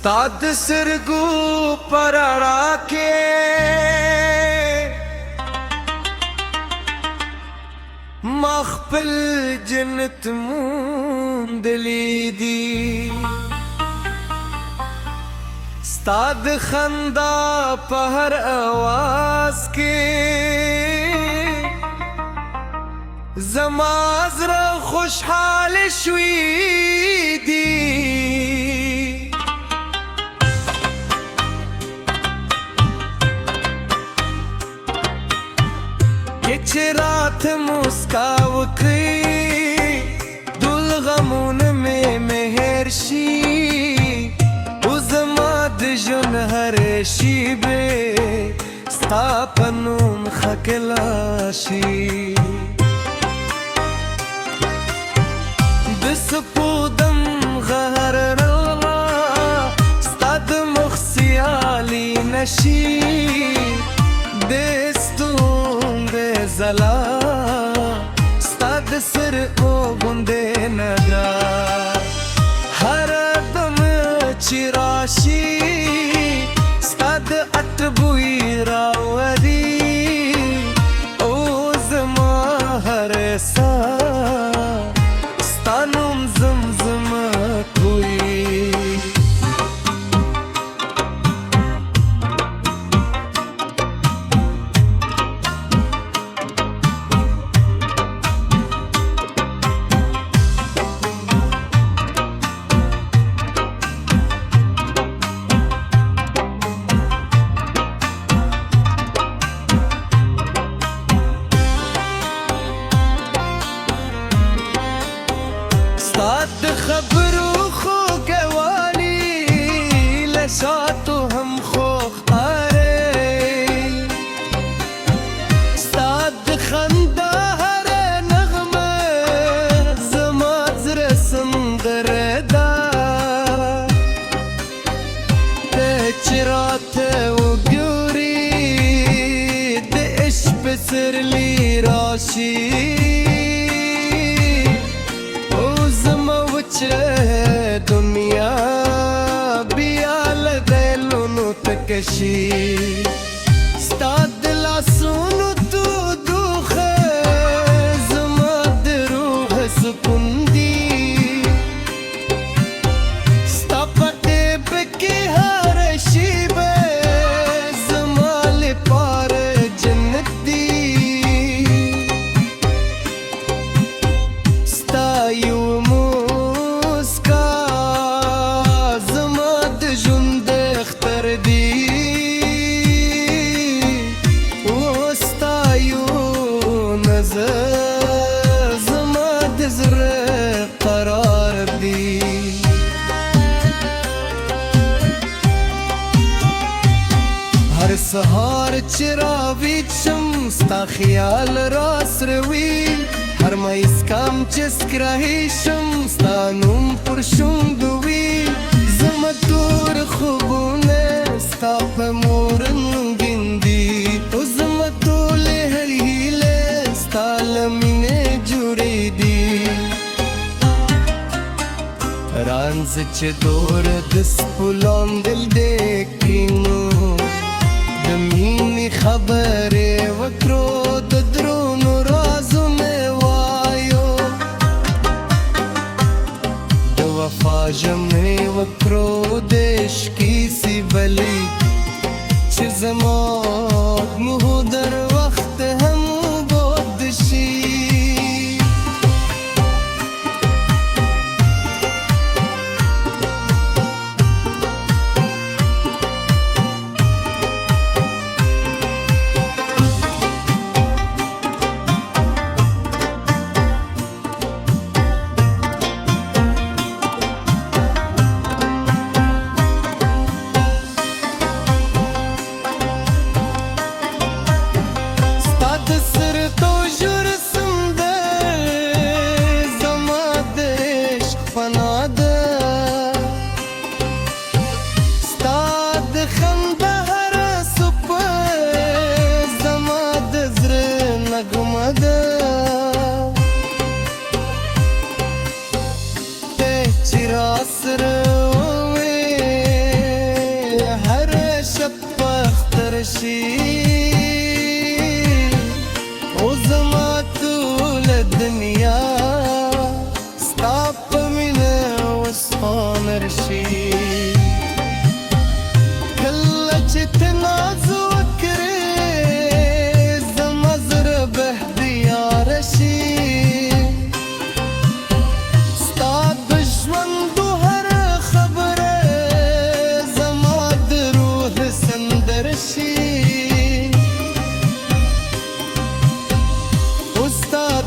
ताद सिरगू परड़ा के मखफिल जन्नत मूंदली दी स्ताद खंदा पहर आवाज के जमाजरा खुशहाल शुई दी किच रात मुस्कावकी दुल गमून में मेहरशी उजमाद जुन हर शीबे स्थापनुन खकलाशी बिसपूदम गहर रवा स्ताद मुखसियाली नशी zala stad sir o gunde naga har dam chirashi stad atbui rawari o zama har sa stanum zamzam koi Ustad खबरू खो गवाली लसातो हम खो खारे स्ताद खंदा हर नगमे जमाज रसम गरदा तेचरात वो ग्यूरी देश बसरली राशी दुनिया बियाल देलुनु तकशी स्ताद लासुनु तू दुखे जमाद रूह सुकुंदी स्तापते बकी हर शीबे जमाल पार जन्नती स्तायु हर सहार चिरावी शम्स ता ख्याल रास रवी हर माइस काम चिस्कराही शम्स ता नूम पुरशुम दुवी जमतूर खुबूने स्ता पमूरन गिंदी ओ जमतूले हरीले स्ता लमिने जुड़ी दी रांज च दौर दस पुलान दिल देखिनो दमीनी खबरे वक्रो दद्रोन राजु में वायो दवफा जमे वक्रो देश की सी बली चिजमात मुहदर वक्त हम बोदशी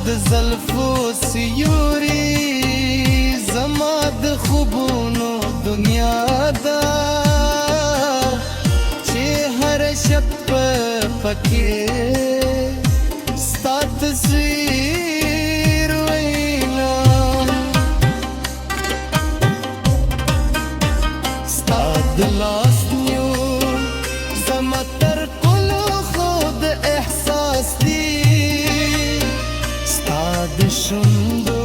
د زلفو سیوري زما د خوبونو دنیا ده چې هر شب پکې ستا تصویر وینا ستا د لاس نیو زما تر ټولو خود احساس دی ستا د شونډو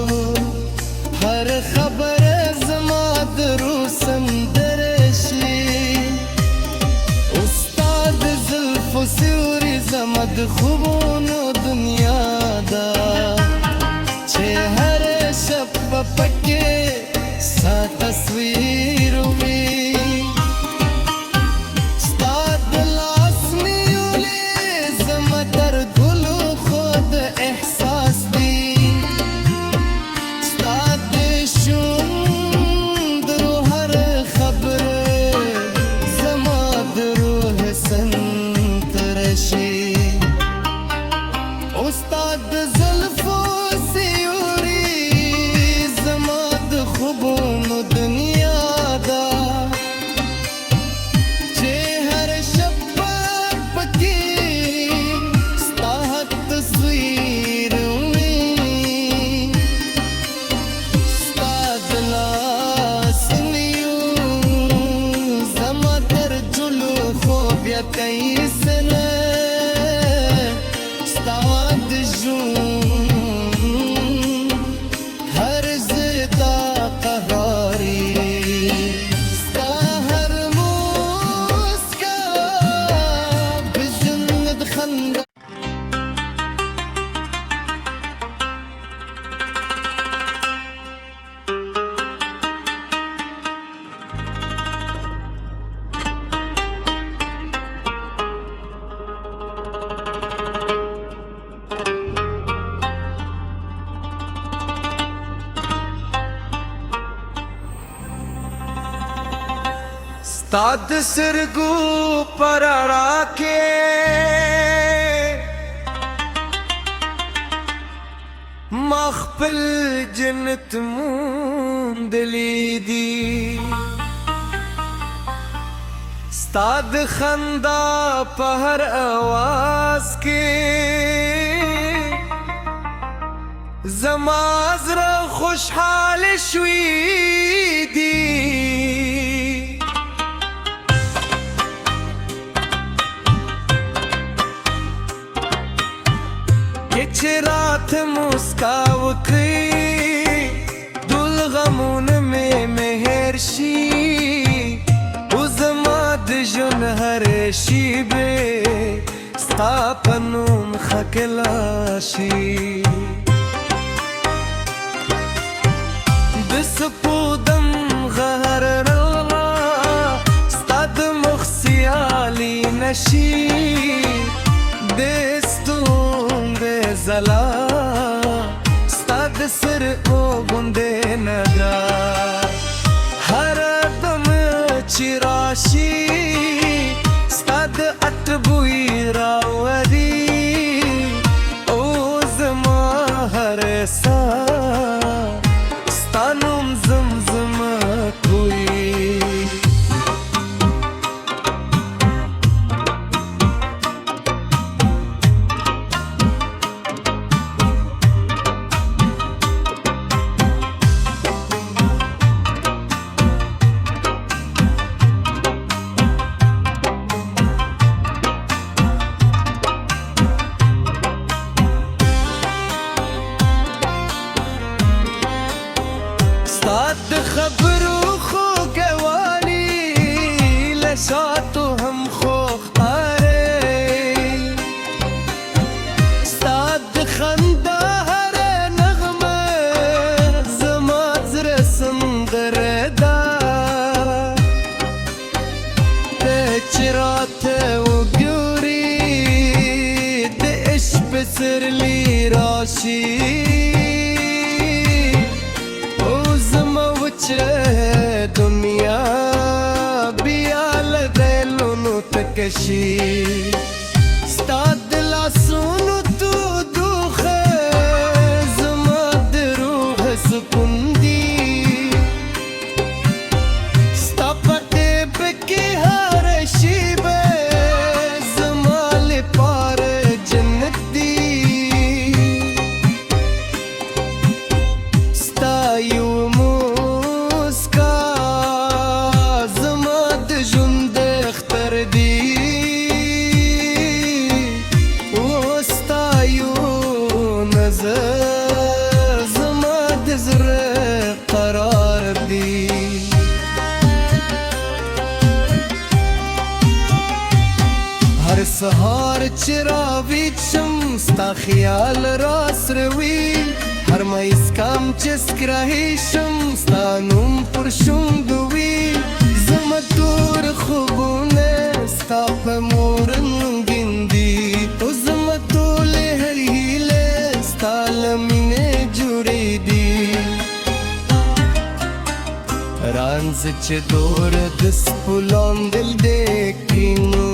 هر خبره زما د روح سندره شي استاد زلفو سیوري زما د خوبونو دنیا ده چې هر شب پکې ستا تصویر وي ستا د لاس نیولې زما تر ټولو خود احساس دی ستا د شونډو هر خبره زما د روح سندره شي استاد د زلفو سیوري زما د خوبونو دنیا ده چې هر شب پکې ستا تصویر وي ستا د لاس نیو زما تر ټولو خوب یا کوي سره ستا د ژوند هر زدا قراري ستا هر موسکا بجنة خندا ستا د سترګو پر رڼا کې ما خپل جنت موندلی دي ستا د خندا په هر اواز کې زما زړه خوشحال شوی دی چې رات مسکا وکړي ټول غمونه مې مهر شي او زما د ژوند هر شیبه ستا په نوم ښکلا شي د سپودم غهر رڼا ستا د مخ سیالي نشي د زلا ستا د سر او غوندې نګا هر دم چې راشي ستا د عطر بوی راوري او زما هر ساه ستا نوم زمزم کوي ستا د خبرو خوږوالی له شاتو هم خوږ ښکاري ستا د خندا هره نغمه زما زړه سندره ده ته چې راته وګورې د عشق پسرلی راشي دنیا بیا له دلونو تکشي ستا د لاسونو تودوخه وید شم ستا خیال راس روي هر مایس کام چې سکرهی شم ستا نوم پر شونډو وي زما تور خوبونه ستا په مورنګین دي او زما ټولې هرې هیلې ستا له مینې جوړې دي رانځ چې دور د سپولون دل دې کینو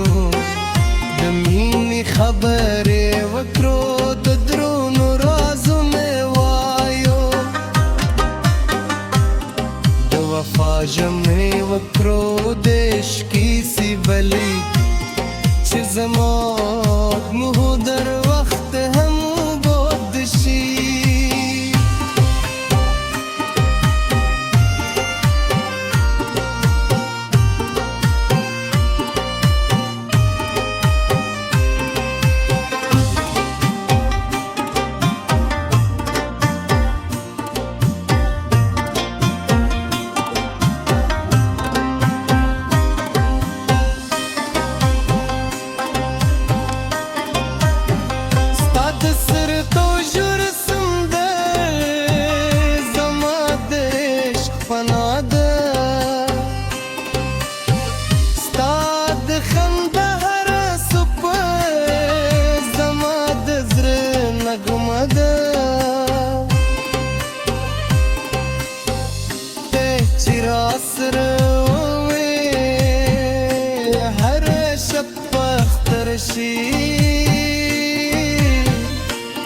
د مینې خبرې وکړو د درونو رازونه وایو د وفا ژمنې وکړو د عشقي سیبلي چې زموږ مهدر وخت هم بود شي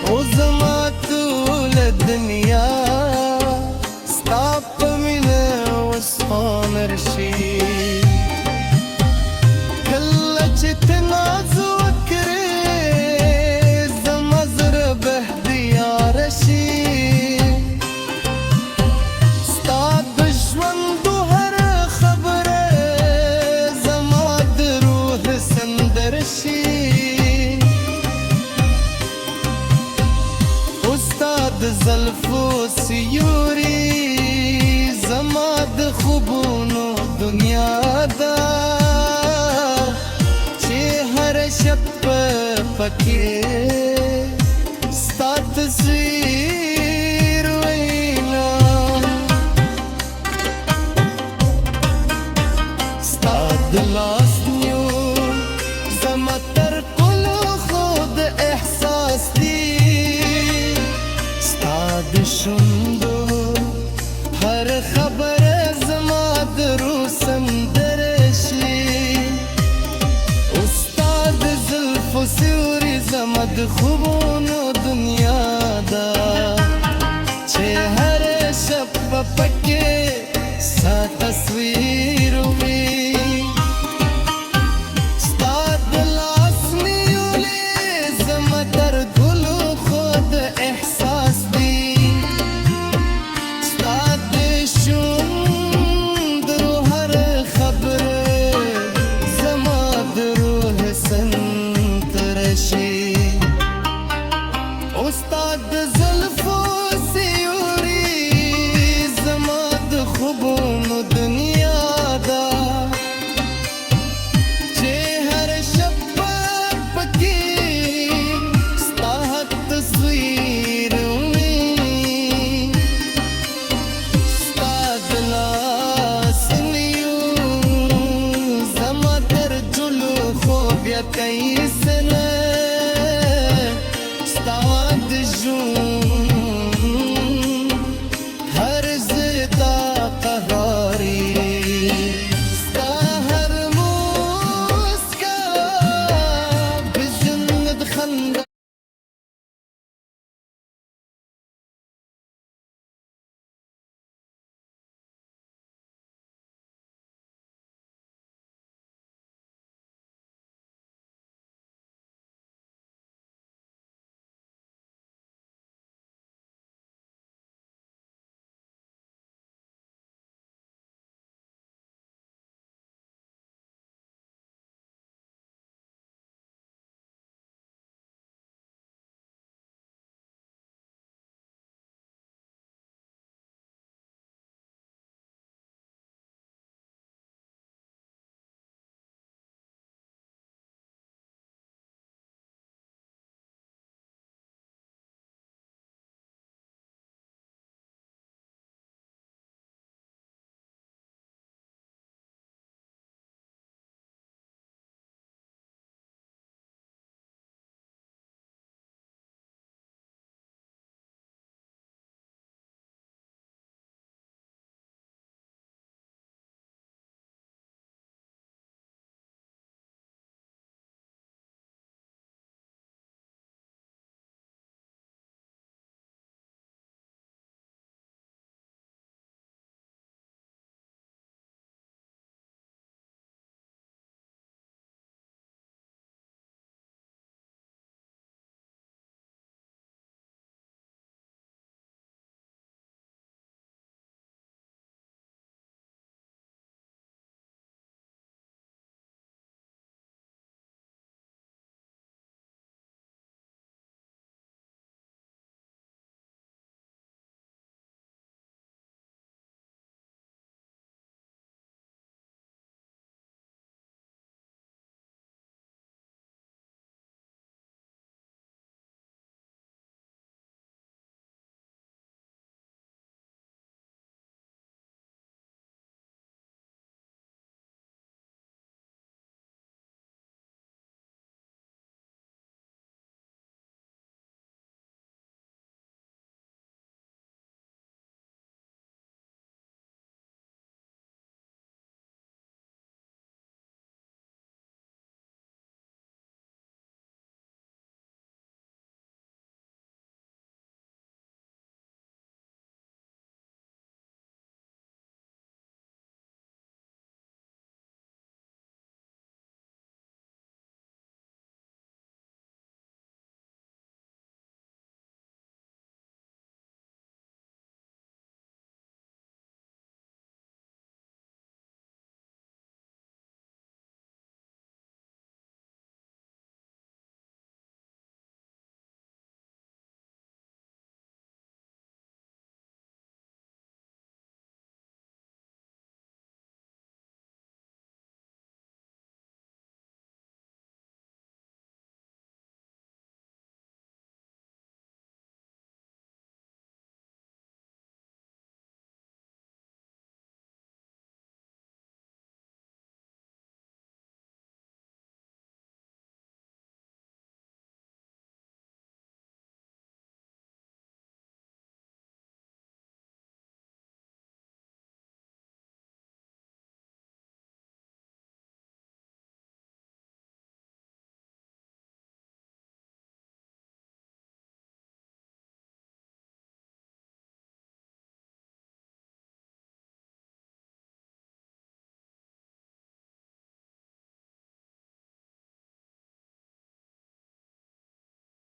او زما ټوله دنیا ستا په مینه اوس هنر شي کله چې ته ناز وکړې زما زړه به دیار شي ستا د ژوندو هره خبره زما د روح سندر شي د زلفو سیوري زما د خوبونو دنیا ده چې هر شب پکې ستا تصویر وینا ستا د لاس نیول زما تر ټولو خود احساس دی د شوندو هر خبره زما د روح سندره شي استاد زلفو سیوري زما د خوبونو دنیا